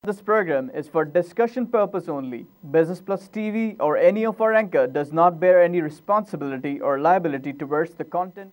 This program is for discussion purpose only. Business Plus TV or any of our anchor does not bear any responsibility or liability towards the content.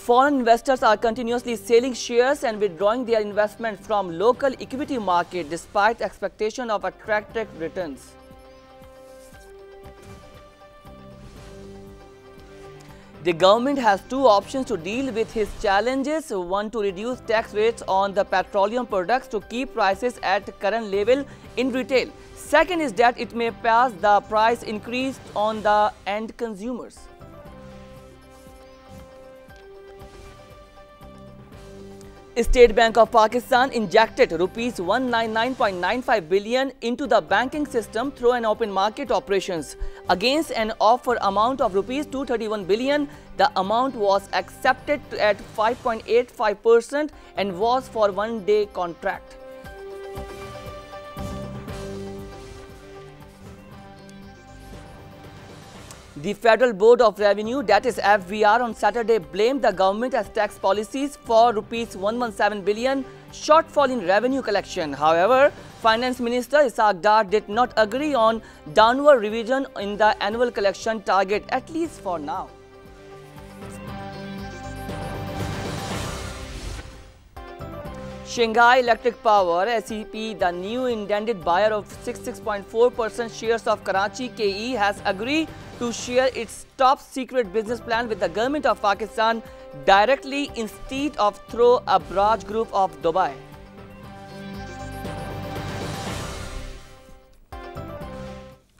Foreign investors are continuously selling shares and withdrawing their investment from local equity market despite expectation of attractive returns. The government has two options to deal with his challenges. One, to reduce tax rates on the petroleum products to keep prices at current level in retail. Second is that it may pass the price increase on the end consumers. State Bank of Pakistan injected rupees 199.95 billion into the banking system through an open market operations. Against an offer amount of rupees 231 billion, the amount was accepted at 5.85% and was for one-day contract. The Federal Board of Revenue, that is FBR, on Saturday blamed the government as tax policies for rupees 117 billion shortfall in revenue collection. However, Finance Minister Ishaq Dar did not agree on downward revision in the annual collection target, at least for now. Shanghai Electric Power (SEP), the new intended buyer of 66.4% shares of Karachi KE, has agreed to share its top secret business plan with the government of Pakistan directly instead of through a Braj Group of Dubai.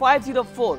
504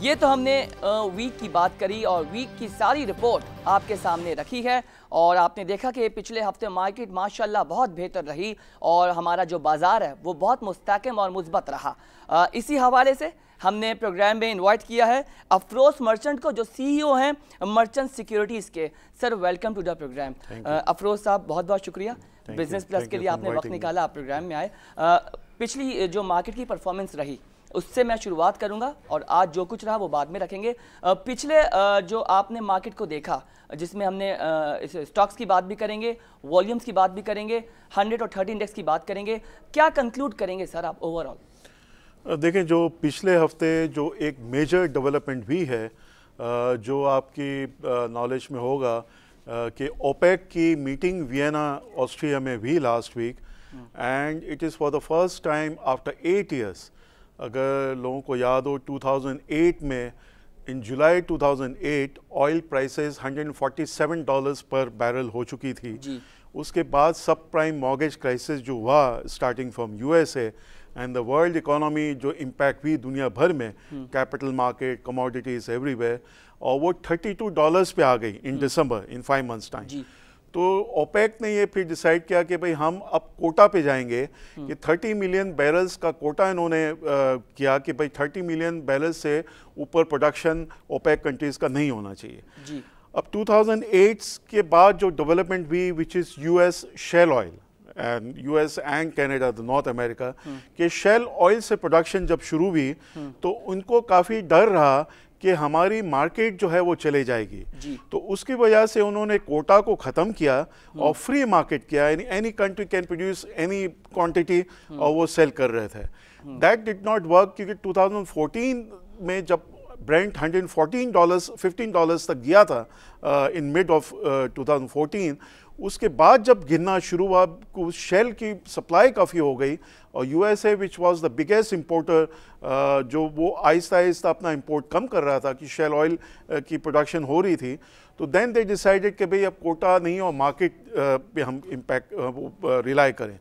یہ تو ہم نے week کی بات کری اور week کی ساری رپورٹ آپ کے سامنے رکھی ہے اور آپ نے دیکھا کہ پچھلے ہفتے مارکیٹ ماشاءاللہ بہت بہتر رہی اور ہمارا جو بازار ہے وہ بہت مستحکم اور مثبت رہا. اسی حوالے سے ہم نے پروگرام میں انوائٹ کیا ہے افروز مرچنٹ کو جو سی ای او ہیں مرچنٹ سیکیورٹیز کے. Sir welcome to the program. Afroz صاحب بہت بہت شکریہ بزنس پلس کے لیے آپ نے وقت نکالا, آپ پروگرام میں آئے. پچھلی جو مارکیٹ کی پرفارمنس رہی اس سے میں شروعات کروں گا اور آج جو کچھ رہا وہ بعد میں رکھیں گے. پچھلے جو آپ نے مارکیٹ کو دیکھا جس میں ہم نے سٹاکس کی بات بھی کریں گے, والیومز کی بات بھی کریں گے, 100 اور 30 انڈیکس کی بات کریں گے, کیا کنکلوڈ کریں گے سر آپ اوور آل؟ دیکھیں جو پچھلے ہفتے جو ایک میجر ڈیولپمنٹ بھی ہے جو آپ کی نالج میں ہوگا کہ اوپیک کی میٹنگ وینا آسٹریا میں بھی last week, and it is for the first time after 8 years. اگر لوگوں کو یاد ہو 2008 میں in July 2008 oil prices $147 per barrel ہو چکی تھی. اس کے بعد سب پرائم مارگیج کرائسس جو ہوا starting from U S A and the world economy جو امپیکٹ ہوئی دنیا بھر میں, capital market, commodities every where, اور وہ $32 پہ آ گئی ان دسمبر ان 5 months ٹائم. تو اوپیک نے یہ پھر ڈیسائیڈ کیا کہ بھئی ہم اب کوٹا پہ جائیں گے کہ 30 ملین بیرلز کا کوٹا انہوں نے کیا کہ بھئی 30 ملین بیرلز سے اوپر پروڈکشن اوپیک کنٹریز کا نہیں ہونا چاہیے. اب 2008 کے بعد جو ڈیولپمنٹ بھی which is U S shale oil, U S and Canada North America کہ شیل آئل سے پروڈکشن جب شروع ہوئی تو ان کو کافی ڈر رہا کہ ہماری مارکیٹ جو ہے وہ چلے جائے گی. تو اس کی وجہ سے انہوں نے کوٹا کو ختم کیا اور فری مارکیٹ کیا, یعنی any country can produce any quantity اور وہ سیل کر رہے تھے. دیٹ ڈڈ ناٹ ورک کیونکہ 2014 میں جب برینٹ $115 تک گیا تھا ان مڈ آف 2014, اس کے بعد جب گرنا شروع ہوا شیل کی سپلائی کافی ہو گئی اور U S A which was the biggest importer جو وہ آہستہ آہستہ اپنا امپورٹ کم کر رہا تھا کہ شیل آئل کی پروڈکشن ہو رہی تھی, تو دین دے ڈیسائیڈڈ کہ بھئی اب کوٹا نہیں اور مارکیٹ پہ ہم امپیکٹ ریلائی کریں.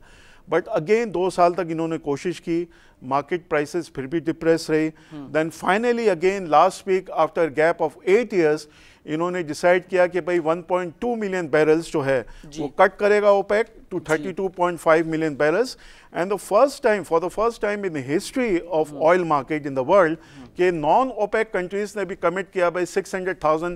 بٹ اگین 2 سال تک انہوں نے کوشش کی, مارکیٹ پرائسز پھر بھی ڈپریس رہی. Then finally again last week after gap of 8 years انہوں نے ڈیسائیڈ کیا کہ بھئی 1.2 ملین بیرلز جو ہے وہ کٹ کرے گا OPEC to 32.5 million barrels. And for the first time in history of oil market in the world کہ نان اوپیک کنٹریز نے بھی کمٹ کیا بھئی 600,000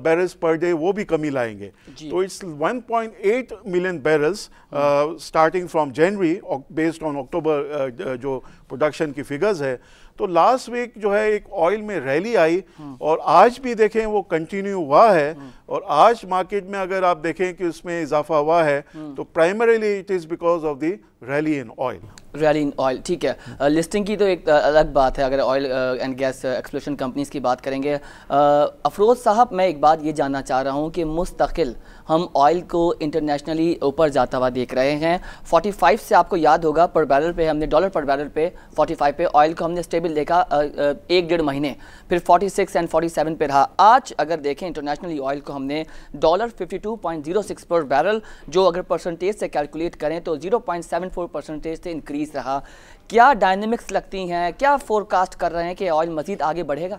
بیرلز پر ڈے وہ بھی کمی لائیں گے. تو it's 1.8 million barrels starting from January based on October جو پروڈکشن کی فگرز ہے. تو لاسٹ ویک جو ہے ایک آئل میں ریلی آئی اور آج بھی دیکھیں وہ کنٹینیو ہوا ہے, اور آج مارکیٹ میں اگر آپ دیکھیں کہ اس میں اضافہ ہوا ہے تو primarily it is because of the rally in oil. Rally in oil, ٹھیک ہے. لسٹنگ کی تو ایک الگ بات ہے, اگر oil and gas exploration companies کی بات کریں گے. افروز صاحب میں ایک بات یہ جاننا چاہ رہا ہوں کہ مستقل ہم آئل کو انٹرنیشنلی اوپر جاتا ہوا دیکھ رہے ہیں. 45 سے آپ کو یاد ہوگا پر بیرل پہ ہم نے $1 پر بیرل پہ 45 پہ آئل کو ہم نے اسٹیبل دیکھا 1-1.5 مہینے, پھر 46 اینڈ 47 پہ رہا. آج اگر دیکھیں انٹرنیشنلی آئل کو ہم نے $52.06 پر بیرل جو اگر پرسنٹیج سے کیلکولیٹ کریں تو 0.74% سے انکریز رہا. کیا ڈائنامکس لگتی ہیں, کیا فورکاسٹ کر رہے ہیں کہ آئل مزید آگے بڑھے گا؟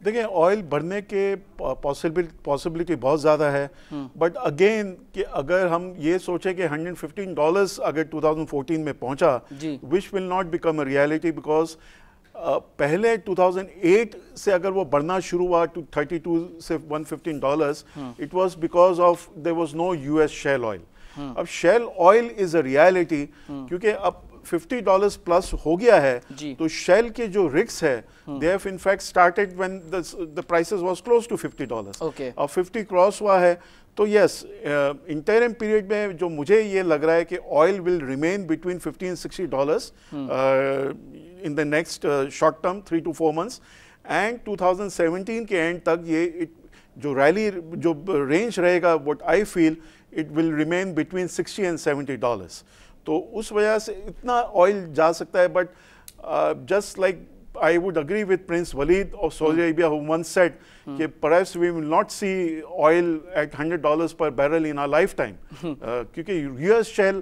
دیکھیں آئل بڑھنے کے پاسبلٹی بہت زیادہ ہے, بٹ اگین کہ اگر ہم یہ سوچیں کہ $115 اگر 2014 میں پہنچا which will not become a reality because پہلے 2008 سے اگر وہ بڑھنا شروع ہوا 32 سے $115 it was because of there was no U S shale oil. اب shale oil is a reality کیونکہ اب $50 پلس ہو گیا ہے, تو شیل کے جو رکس ہے they have in fact started when the prices was close to $50. اب 50 کراس ہوا ہے تو یس انٹرم پیریڈ میں جو مجھے یہ لگ رہا ہے کہ oil will remain between $15-60 in the next short term 3 to 4 months, and 2017 کے اینڈ تک یہ جو ریلی جو رینج رہے گا what I feel it will remain between $60 and $70. تو اس وجہ سے اتنا آئل جا سکتا ہے, but just like I would agree with Prince Walid of Saudi Arabia, who once said that perhaps we will not see oil at $100 per barrel in our lifetime. Because US shale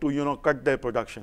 to cut their production.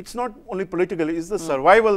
it's not only political, it's the survival.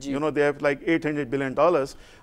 they have like $800 billion,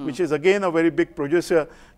which is again a very big producer,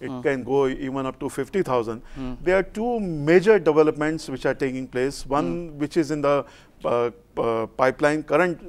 it can go even up to 50,000. There are two major developments which are taking place. One which is in the pipeline current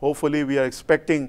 hopefully we are expecting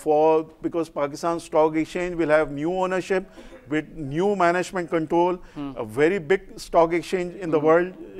for because Pakistan Stock Exchange will have new ownership with new management control, a very big stock exchange in the world,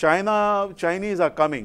Chinese are coming,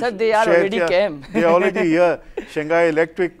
Sir, they are already came. They are already here. Shanghai Electric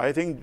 I think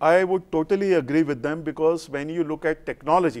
I would totally agree with them because when you look at technology,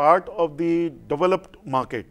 part of the developed market.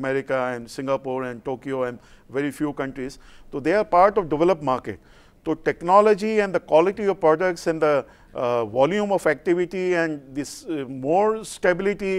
America and Singapore and Tokyo and very few countries. So they are part of developed market. So technology and the quality of products and the volume of activity and this more stability,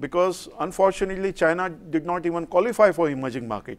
because unfortunately China did not even qualify for emerging market.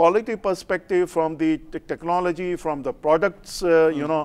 quality perspective, from the technology, from the products, you know,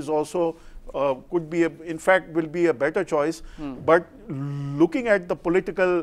is also could be in fact will be a better choice. But looking at the political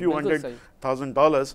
few $100,000,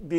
the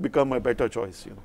become a better choice, you know.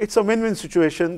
it's a win-win situation.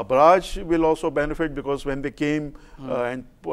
Abraj will also benefit because when they came and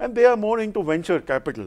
and they are more into venture capital.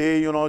they you know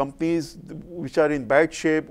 companies which are in bad shape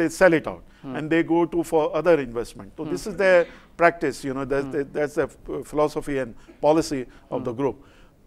they sell it out and they go to for other investment. So this is their practice, you know, that's the philosophy and policy of the group.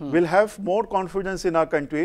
will have more confidence in our country.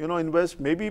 you know invest, maybe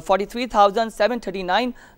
43,739,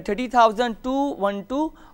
30,212,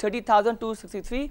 30,263,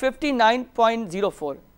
59.04,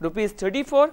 ₹34,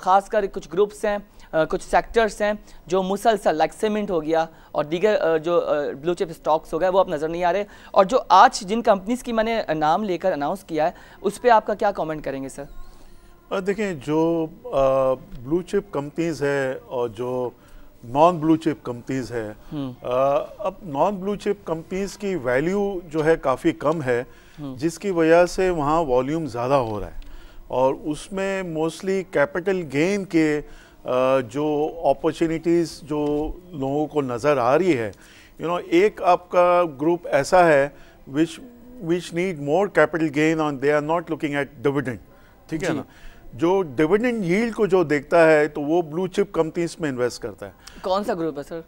خاص کر کچھ groups ہیں, کچھ sectors ہیں جو مسلسل like cement ہو گیا اور دیگر جو بلو چپ اسٹاکس ہو گئے وہ اب نظر نہیں آ رہے, اور جو آج جن کمپنیز کی میں نے نام لے کر اناؤنس کیا ہے اس پہ آپ کا کیا کامنٹ کریں گے سر؟ دیکھیں جو بلو چپ کمپنیز ہے اور جو نان بلو چپ کمپنیز ہے, اب نان بلو چپ کمپنیز کی ویلیو جو ہے کافی کم ہے, جس کی وجہ سے وہاں والیوم زیادہ ہو رہا ہے, اور اس میں موسٹلی کیپٹل گین کے جو اپرچونیٹیز جو لوگوں کو نظر آ رہی ہے, ایک آپ کا گروپ ایسا ہے which need more capital gain and they are not looking at dividend, ٹھیک ہے نا, جو ڈیویڈنڈ ییلڈ کو جو دیکھتا ہے تو وہ بلو چپ کمپنیز میں انویسٹ کرتا ہے. کون سا گروپ ہے سر؟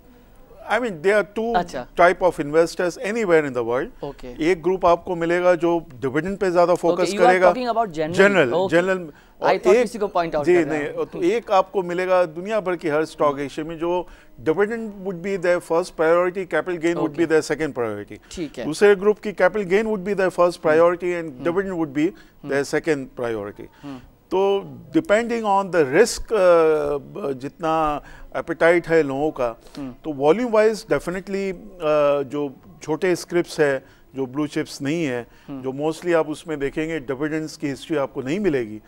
I mean there are two type of investors anywhere in the world. ایک گروپ آپ کو ملے گا جو ڈیویڈنڈ پہ زیادہ فوکس کرے گا, جنرل, جی نہیں, تو ایک آپ کو ملے گا دنیا بھر کی ہر اسٹاک ایکسچینج میں جو dividend would be their first priority, capital gain would be their second priority. دوسرے گروپ کی capital gain would be their first priority and dividend would be their second priority. تو ڈپینڈنگ آن دا رسک جتنا appetite ہے لوگوں کا, تو volume wise definitely جو چھوٹے اسکرپٹس ہے جو بلو چپس نہیں ہے, جو موسٹلی آپ اس میں دیکھیں گے ڈیویڈنڈس کی ہسٹری آپ کو نہیں ملے گی,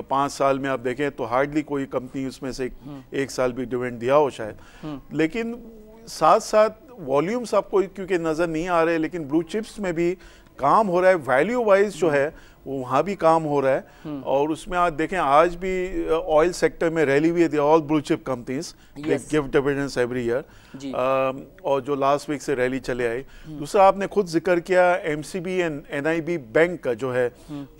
5 سال میں آپ دیکھیں تو ہارڈلی کوئی کمپنی اس میں سے 1 سال بھی ڈیویڈنڈ دیا ہو شاید, لیکن ساتھ ساتھ والیومس آپ کو کیونکہ نظر نہیں آ رہے, لیکن بلو چپس میں بھی کام ہو رہا ہے, ویلیو وائز جو ہے وہاں بھی کام ہو رہا ہے, اور اس میں آپ دیکھیں آج بھی آئل سیکٹر میں ریلی ہوئی ہے, all blue chip companies give dividends every year, اور جو لاسٹ ویک سے ریلی چلے آئی. دوسرا آپ نے خود ذکر کیا M C B and N I B bank کا جو ہے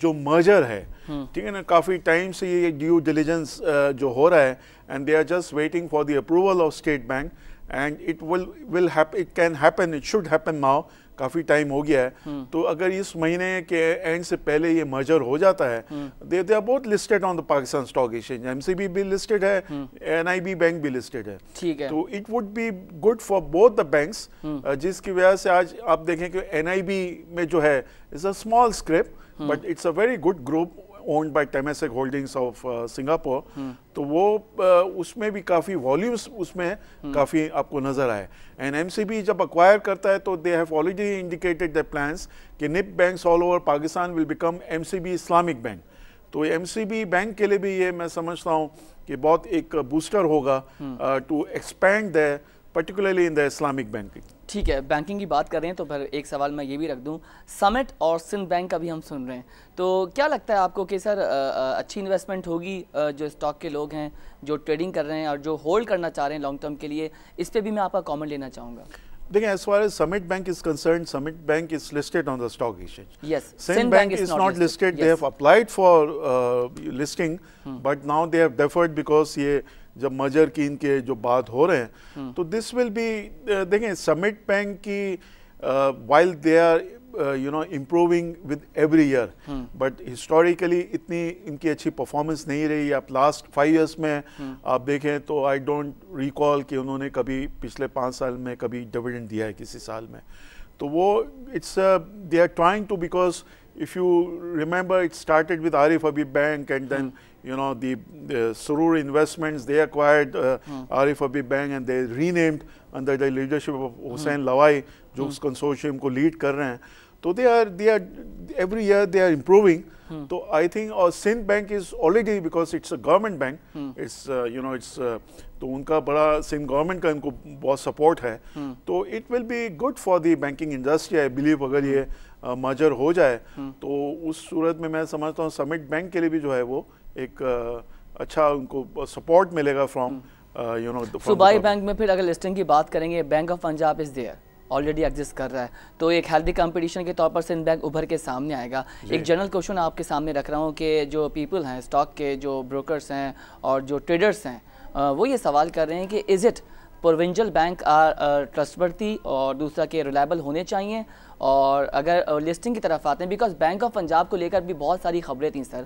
جو مرجر ہے, ٹھیک ہے نا, کافی ٹائم سے یہ ڈیو ڈیلیجنس جو ہو رہا ہے, and they are just waiting for the approval of State Bank, and it can happen, it should happen now, کافی ٹائم ہو گیا ہے. تو اگر اس مہینے کے اینڈ سے پہلے یہ مرجر ہو جاتا ہے, they are both listed on the Pakistan Stock Exchange, MCB بھی listed ہے, NIB بینک بھی listed ہے, تو it would be good for both the banks, جس کی وجہ سے آج آپ دیکھیں کہ NIB میں جو ہے is a small scrip but it's a very good group owned by Temasek Holdings of Singapore, تو وہ اس میں بھی کافی والیومس اس میں کافی آپ کو نظر آئے. اینڈ ایم سی بی جب اکوائر کرتا ہے تو they have already indicated their plans کہ نپ banks all over Pakistan will become M C B Islamic bank. تو ایم سی بی بینک کے لیے بھی یہ میں سمجھتا ہوں کہ بہت ایک بوسٹر ہوگا to expand their particularly in the Islamic banking. ٹھیک ہے, بینکنگ کی بات کر رہے ہیں تو پھر ایک سوال میں یہ بھی رکھ دوں, سمٹ اور سندھ بینک کا بھی ہم سن رہے ہیں, تو کیا لگتا ہے آپ کو کہ سر اچھی انویسٹمنٹ ہوگی جو اسٹاک کے لوگ ہیں جو ٹریڈنگ کر رہے ہیں اور جو ہولڈ کرنا چاہ رہے ہیں لانگ ٹرم کے لیے, اس پہ بھی میں آپ کا کامنٹ لینا چاہوں گا. دیکھیں as far as Summit Bank is concerned, Summit Bank is listed on the stock exchange. Yes. Sindh Bank is not listed. They have applied for listing, but now they have deferred because یہ جب merger کی ان کے جو بات ہو رہے ہیں, تو this will be دیکھیں Summit Bank کی while they are improving with every year, but historically اتنی ان کی اچھی پرفارمنس نہیں رہی. آپ لاسٹ 5 years میں آپ دیکھیں تو I don't recall کہ انہوں نے کبھی پچھلے 5 سال میں کبھی ڈیویڈنڈ دیا ہے کسی سال میں. تو وہ they are trying to, because if you remember it started with Arif Habib Bank and then the Surur Investments, they acquired Arif Habib Bank and they renamed under the leadership of Hussain Lawai جو اس consortium کو lead کر رہے ہیں. تو they are every year they are improving. تو I think Sindh Bank is already, because it's a government bank, it's تو ان کا بڑا سندھ گورنمنٹ کا ان کو بہت سپورٹ ہے, تو it will be good for the banking industry I believe. اگر یہ مرجر ہو جائے تو اس صورت میں سمجھتا ہوں سمٹ بینک کے لیے بھی جو ہے وہ ایک اچھا ان کو سپورٹ ملے گا فرام صوبائی بینک میں. پھر اگر لسٹنگ کی بات کریں گے, bank of Punjab is there, already exist کر رہا ہے, تو ایک ہیلدی کمپٹیشن کے طور پر سندھ بینک ابھر کے سامنے آئے گا. ایک جنرل کوشچن آپ کے سامنے رکھ رہا ہوں کہ جو پیپل ہیں اسٹاک کے جو بروکرز ہیں اور جو ٹریڈرز ہیں وہ یہ سوال کر رہے ہیں کہ is it provincial bank are trustworthy اور دوسرا کہ ریلائبل ہونے چاہیے. اور اگر لسٹنگ کی طرف آتے ہیں بیکاز بینک آف پنجاب کو لے کر بھی بہت ساری خبریں تھیں سر,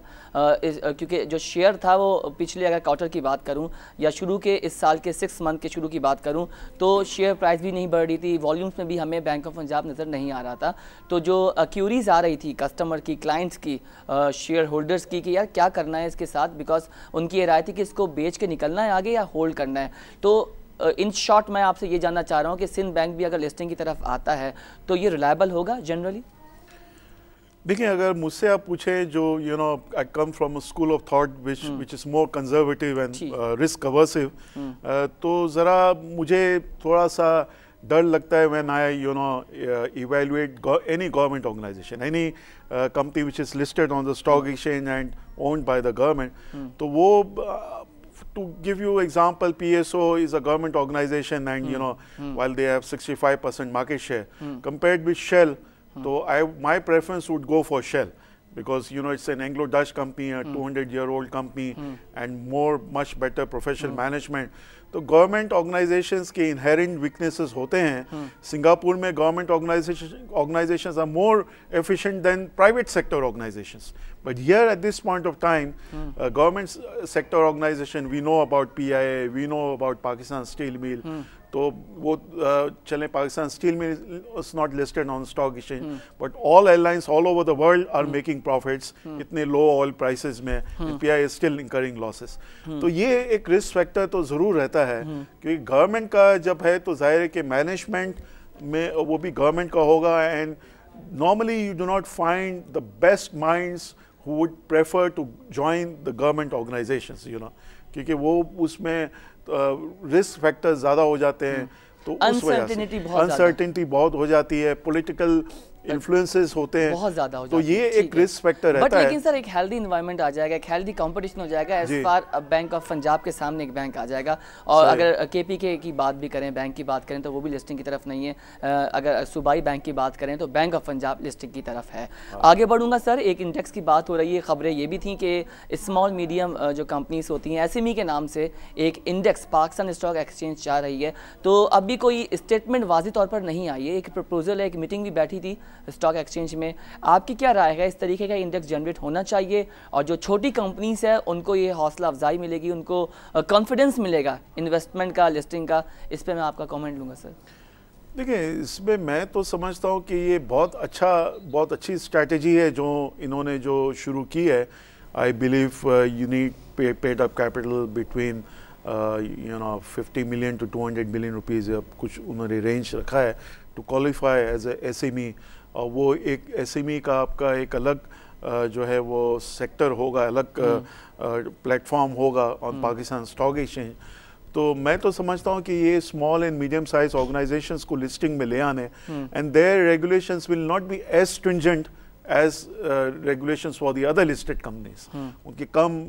کیونکہ جو شیئر تھا وہ پچھلے اگر کوارٹر کی بات کروں یا شروع کے اس سال کے 6 منتھ کے شروع کی بات کروں تو شیئر پرائز بھی نہیں بڑھ رہی تھی, والیومز میں بھی ہمیں بینک آف پنجاب نظر نہیں آ رہا تھا. تو جو کیوریز آ رہی تھی کسٹمر کی, کلائنٹس کی, شیئر ہولڈرز کی کہ یار کیا کرنا ہے اس کے ساتھ, بیکاز ان کی یہ رائے تھی کہ اس کو بیچ کے نکلنا ہے آگے یا ہولڈ کرنا ہے. تو ان شارٹ میں آپ سے یہ جاننا چاہ رہا ہوں کہ سندھ بینک بھی اگر لسٹنگ کی طرف آتا ہے تو یہ ریلائبل ہوگا جنرلی؟ دیکھیں اگر مجھ سے آپ پوچھیں جو I come from a school of thought which is more conservative and risk aversive, تو ذرا مجھے تھوڑا سا ڈر لگتا ہے when I evaluate any government organization, any company which is listed on the stock exchange and owned by the government. تو وہ to give you example, PSO is a government organization and while they have 65% market share compared with Shell, so my preference would go for Shell because it's an Anglo-Dutch company, a 200-year-old company and much better professional management. تو government organizations کے inherent weaknesses ہوتے ہیں. Singapore میں government organizations are more efficient than private sector organizations, but here at this point of time government sector organization, we know about PIA, we know about Pakistan steel mill, تو وہ چلیں Pakistan steel mill is not listed on stock exchange but all airlines all over the world are making profits اتنے low oil prices میں, PIA is still incurring losses. تو یہ ایک risk factor تو ضرور رہتا ہے کیونکہ گورنمنٹ کا جب ہے تو ظاہر ہے کہ مینجمنٹ میں وہ بھی گورنمنٹ کا ہوگا, and normally you do not find the best minds who would prefer to join the government organizations, کیونکہ وہ اس میں رسک فیکٹر زیادہ ہو جاتے ہیں, تو اس وجہ سے انسرٹنٹی بہت ہو جاتی ہے, پولیٹیکل انفلوئنسز ہوتے ہیں بہت زیادہ ہو تو یہ ایک رسک فیکٹر رہتا ہے. لیکن سر ایک ہیلدی انوائرمنٹ آ جائے گا, ایک ہیلدی کمپٹیشن ہو جائے گا as far Bank of Punjab کے سامنے ایک بینک آ جائے گا. اور اگر KPK کی بات بھی کریں, بینک کی بات کریں تو وہ بھی لسٹنگ کی طرف نہیں ہے. اگر صوبائی بینک کی بات کریں تو بینک آف پنجاب لسٹنگ کی طرف ہے. آگے بڑھوں گا سر, ایک انڈیکس کی بات ہو رہی ہے, خبریں یہ بھی تھیں کہ اسمال میڈیم جو کمپنیز ہوتی ہیں SME کے نام سے ایک انڈیکس پاکستان اسٹاک ایکسچینج چاہ رہی ہے. تو اب بھی کوئی اسٹیٹمنٹ واضح طور پر نہیں آئی ہے, ایک پرپوزل ہے, ایک میٹنگ بھی بیٹھی تھی اسٹاک ایکسچینج میں. آپ کی کیا رائے ہے, اس طریقے کا انڈیکس جنریٹ ہونا چاہیے اور جو چھوٹی کمپنیز ہیں ان کو یہ حوصلہ افزائی ملے گی, ان کو کانفیڈنس ملے گا انویسٹمنٹ کا, لسٹنگ کا, اس پہ میں آپ کا کامنٹ لوں گا سر. دیکھیں اس میں میں تو سمجھتا ہوں کہ یہ بہت اچھی اسٹریٹجی ہے جو انہوں نے جو شروع کی ہے. I believe you need paid up capital between 50 million to 200 million rupees, کچھ انہوں نے رینج رکھا ہے to qualify as a SME. اور وہ ایک SME کا آپ کا ایک الگ جو ہے وہ سیکٹر ہوگا, الگ پلیٹ فارم ہوگا آن پاکستان اسٹاک ایکسچینج. تو میں تو سمجھتا ہوں کہ یہ small and medium size organisations کو لسٹنگ میں لے آنے, and their regulations will not be as stringent as regulations for the other listed companies, ان کے کم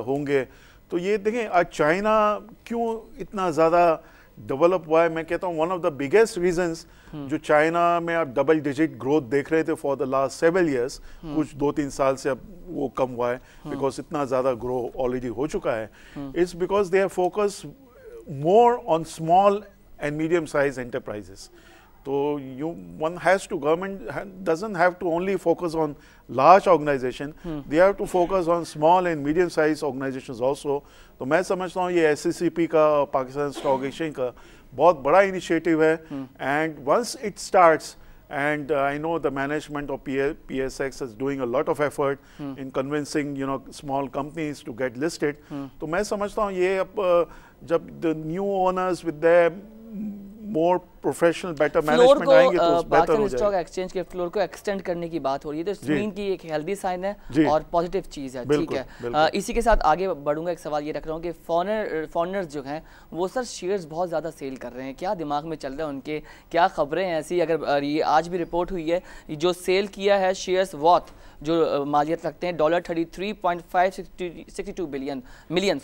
ہوں گے. تو یہ دیکھیں آج چائنا کیوں اتنا زیادہ ڈیولپ ہوا ہے, میں کہتا ہوں one of the biggest reasons جو چائنا میں آپ ڈبل ڈیجٹ گروتھ دیکھ رہے تھے فار دا لاسٹ 7 years, کچھ 2-3 سال سے اب وہ کم ہوا ہے بیکاز اتنا زیادہ گرو آلریڈی ہو چکا ہے. It's because they have focus more on small and medium size enterprises. تو one has to, government doesn't have to only focus on large organization, they have to focus on small and medium sized organizations also. تو میں سمجھتا ہوں یہ SCCP کا, Pakistan stock exchange کا بہت بڑا انیشیٹو ہے, and once it starts, and I know the management of PSX is doing a lot of effort in convincing small companies to get listed. تو میں سمجھتا ہوں یہ اب جب the new owners with their more professional better management آئیں گے تو بہتر ہو جائے گا. پاکستان اسٹاک ایکسچینج کے فلور کو ایکسٹینڈ کرنے کی بات ہو رہی ہے, تو اسکرین کی ایک ہیلدی سائن ہے اور پازیٹیو چیز ہے. ٹھیک ہے, اسی کے ساتھ آگے بڑھوں گا. ایک سوال یہ رکھ رہا ہوں کہ فارنرز جو ہیں وہ سر شیئرز بہت زیادہ سیل کر رہے ہیں, کیا دماغ میں چل رہا ہے ان کے, کیا خبریں ہیں ایسی؟ اگر یہ آج بھی رپورٹ ہوئی ہے جو سیل کیا ہے شیئرز واتھ جو مالیت رکھتے ہیں $33.562 ملین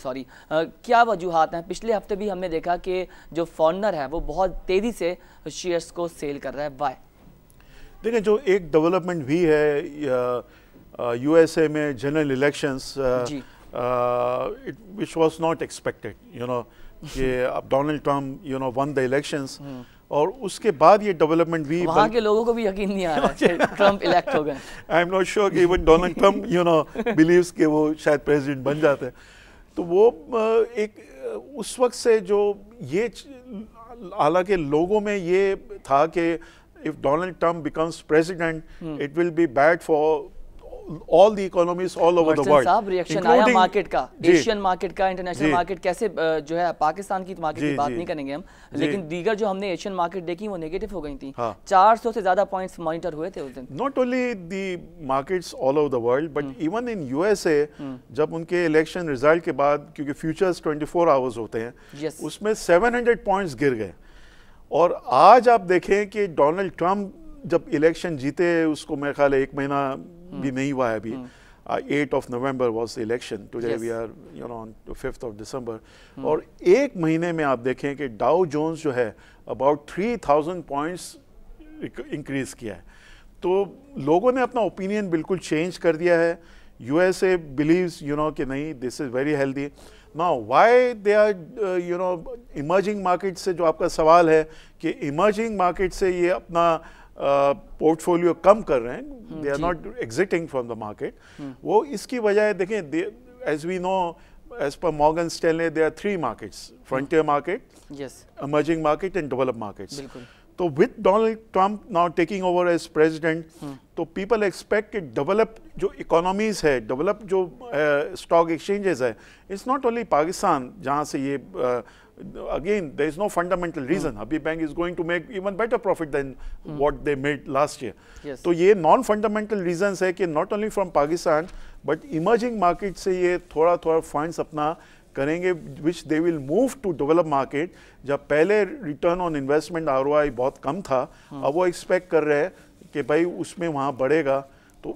کیا وجوہات ہیں؟ پچھلے ہفتے بھی ہم نے دیکھا کہ جو فارنر ہے وہ بہت تیزی سے شیئرز کو سیل کر رہا ہے. وائی؟ دیکھیں جو ایک ڈیولپمنٹ بھی ہے USA میں general elections, which was not expected, you know, کہ اب Donald Trump you know won the elections اور اس کے بعد یہ ڈیولپمنٹ بھی وہاں کے لوگوں کو بھی یقین نہیں آ رہا کہ ٹرمپ الیکٹ ہو گئے. آئی ایم ناٹ شیور کہ even Donald Trump you know believes کہ وہ شاید پریزیڈنٹ بن جاتے ہیں. تو وہ ایک اس وقت سے جو یہ حالانکہ لوگوں میں یہ تھا کہ if Donald Trump becomes president, it will be bad for all the economies all over the world. صاحب ریئیکشن آیا مارکیٹ کا, ایشین مارکیٹ کا, انٹرنیشنل مارکیٹ کیسے جو ہے پاکستان کی مارکیٹ کی بات نہیں کریں گے ہم, لیکن دیگر جو ہم نے ایشین مارکیٹ دیکھی وہ نیگیٹو ہو گئی تھیں. 400 سے زیادہ پوائنٹس مانیٹر ہوئے تھے اس دن. Not only the markets all over the world, but even in USA جب ان کے الیکشن ریزلٹ کے بعد, کیونکہ فیوچرز 24 hours ہوتے ہیں, اس میں 700 پوائنٹس گر گئے. اور آج آپ دیکھیں کہ ڈونلڈ ٹرمپ جب الیکشن جیتے, اس کو میرے خیال ہے 1 مہینہ بھی نہیں ہوا ہے ابھی, 8 of November was the election, today we are you know on 5th of December, اور 1 مہینے میں آپ دیکھیں کہ ڈاؤ جونز جو ہے about 3000 پوائنٹس انکریز کیا ہے. تو لوگوں نے اپنا اوپینین بالکل چینج کر دیا ہے. USA believes you know کہ نہیں, this is very healthy. Now why they are you know emerging market سے جو آپ کا سوال ہے کہ emerging market سے یہ اپنا پورٹ فولیو کم کر رہے ہیں, they are not exiting from the market. وہ اس کی وجہ ہے, دیکھیں as we know as per Morgan Stanley there are 3 markets, frontier market, emerging market and developed markets. تو with Donald Trump now taking over as president, تو people expect کہ developed جو economies ہے, developed جو stock exchanges ہے, it's not only Pakistan جہاں سے یہ again there is no fundamental reason. Habib Bank is going to make even better profit than what they made last year. تو یہ non fundamental reasons ہے کہ not only from Pakistan but emerging market سے یہ تھوڑا تھوڑا funds اپنا کریں گے, which they will move to developed market. جب پہلے ریٹرن آن انویسٹمنٹ ROI بہت کم تھا, اب وہ ایکسپیکٹ کر رہے ہیں کہ بھائی اس میں وہاں بڑھے گا. تو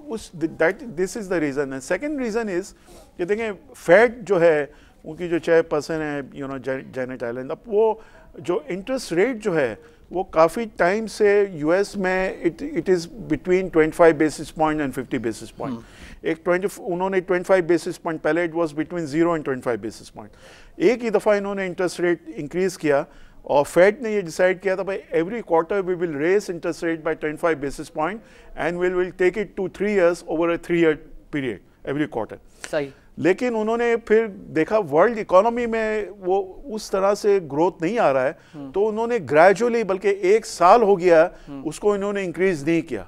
this is the reason. And second reason is کہ دیکھیں فیڈ جو ہے ان کی جو چیئرپرسن ہے یو نو جینٹ ایلن, اب وہ جو انٹرسٹ ریٹ جو ہے وہ کافی ٹائم سے US میں it is between 25 basis point and 50 basis point. انہوں نے 25 بیسس پوائنٹ پہلے it was between 0 and 25 basis point. ایک ہی دفعہ انہوں نے انٹرسٹ ریٹ انکریز کیا اور فیڈ نے یہ ڈیسائیڈ کیا تھا بھائی every quarter we will raise interest rate by 25 basis point and we will take it to 3 years over a 3 year period every quarter. صحیح. لیکن انہوں نے پھر دیکھا ورلڈ اکانومی میں وہ اس طرح سے گروتھ نہیں آ رہا ہے, تو انہوں نے گریجولی, بلکہ 1 سال ہو گیا اس کو انہوں نے انکریز نہیں کیا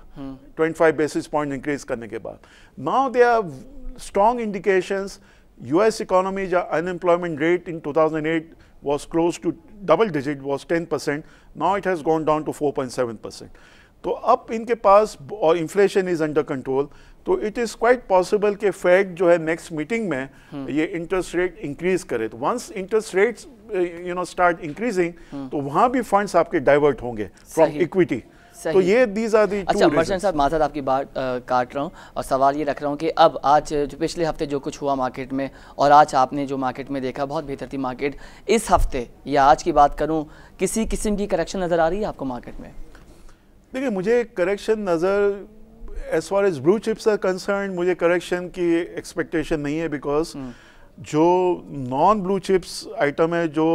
25 بیسس پوائنٹ انکریز کرنے کے بعد. Now they are strong indications. US economy جو unemployment rate in 2008 was close to double digit, was 10%. Now it has gone down to 4.7%. تو اب ان کے پاس, اور انفلیشن از انڈر کنٹرول, تو اٹ از کوائٹ پاسبل کہ فیڈ جو ہے next meeting میں یہ انٹرسٹ ریٹ انکریز کرے. تو once interest rates you know start increasing تو وہاں بھی فنڈس آپ کے ڈائیورٹ ہوں گے فرام اکویٹی. تو یہ دیز آر دی. اچھا مرچنٹ صاحب, معذرت آپ کی بات کاٹ رہا ہوں, اور سوال یہ رکھ رہا ہوں کہ اب آج جو پچھلے ہفتے جو کچھ ہوا مارکیٹ میں, اور آج آپ نے جو مارکیٹ میں دیکھا بہت بہتر تھی مارکیٹ, اس ہفتے یا آج کی بات کروں کسی قسم کی کریکشن نظر آ رہی ہے آپ کو مارکیٹ میں؟ دیکھیں مجھے کریکشن نظر, as far as blue chips are concerned, مجھے کریکشن کی ایکسپیکٹیشن نہیں ہے, بیکاز جو نان بلو چپس آئٹم ہے جو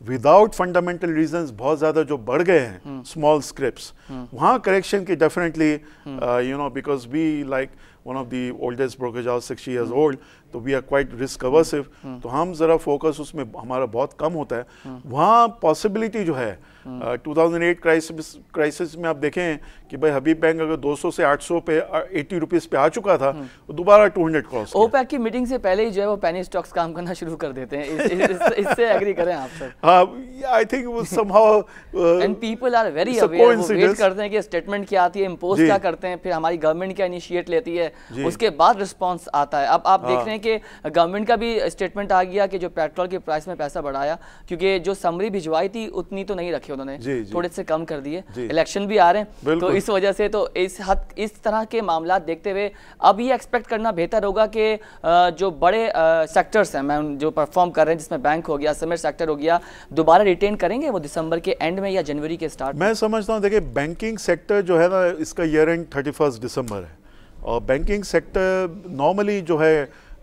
وداؤٹ فنڈامنٹل ریزنز بہت زیادہ جو بڑھ گئے ہیں, اسمال اسکرپس, وہاں کریکشن کی definitely you know, because we like one of the oldest brokerage house 60 years old, تو we are quite risk averse, تو ہم ذرا فوکس اس میں ہمارا بہت کم ہوتا ہے. وہاں پاسبلٹی جو ہے 2008 کرائسس میں آپ دیکھیں کہ بھائی حبیب بینک اگر 200 سے 800 پہ 80 روپیز پہ آ چکا تھا, وہ دوبارہ 200 کراس. اوپیک کی میٹنگ سے پہلے ہی جو ہے وہ پینی اسٹاکس کام کرنا شروع کر دیتے ہیں, اس سے ایگری کریں آپ سر؟ ہاں, آئی تھنک وہ somehow, and people are very aware, وہ ویٹ کرتے ہیں کہ اسٹیٹمنٹ کیا آتی ہے, امپوز کیا کرتے ہیں, پھر ہماری گورنمنٹ کیا انیشیٹ لیتی ہے, اس کے بعد رسپانس آتا ہے. اب آپ دیکھ رہے ہیں کہ گورنمنٹ کا بھی اسٹیٹمنٹ آ گیا کہ جو پیٹرول کے پرائس میں پیسہ بڑھایا, کیونکہ جو سمری بھجوائی تھی اتنی تو نہیں رکھی انہوں نے, تھوڑے سے کم کر دیے, الیکشن بھی آ رہے ہیں, تو اس وجہ سے تو اس طرح کے معاملات دیکھتے ہوئے اب یہ ایکسپیکٹ کرنا بہتر ہوگا کہ جو بڑے سیکٹرز ہیں جو پرفارم کر رہے ہیں, جس میں بینک ہو گیا, سمر سیکٹر ہو گیا, دوبارہ ریٹین کریں گے وہ دسمبر کے اینڈ میں یا جنوری کے اسٹارٹ؟ میں سمجھتا ہوں دیکھیں بینکنگ سیکٹر جو ہے نا, اس کا ایئر اینڈ 31 دسمبر ہے, اور بینکنگ سیکٹر نارملی جو ہے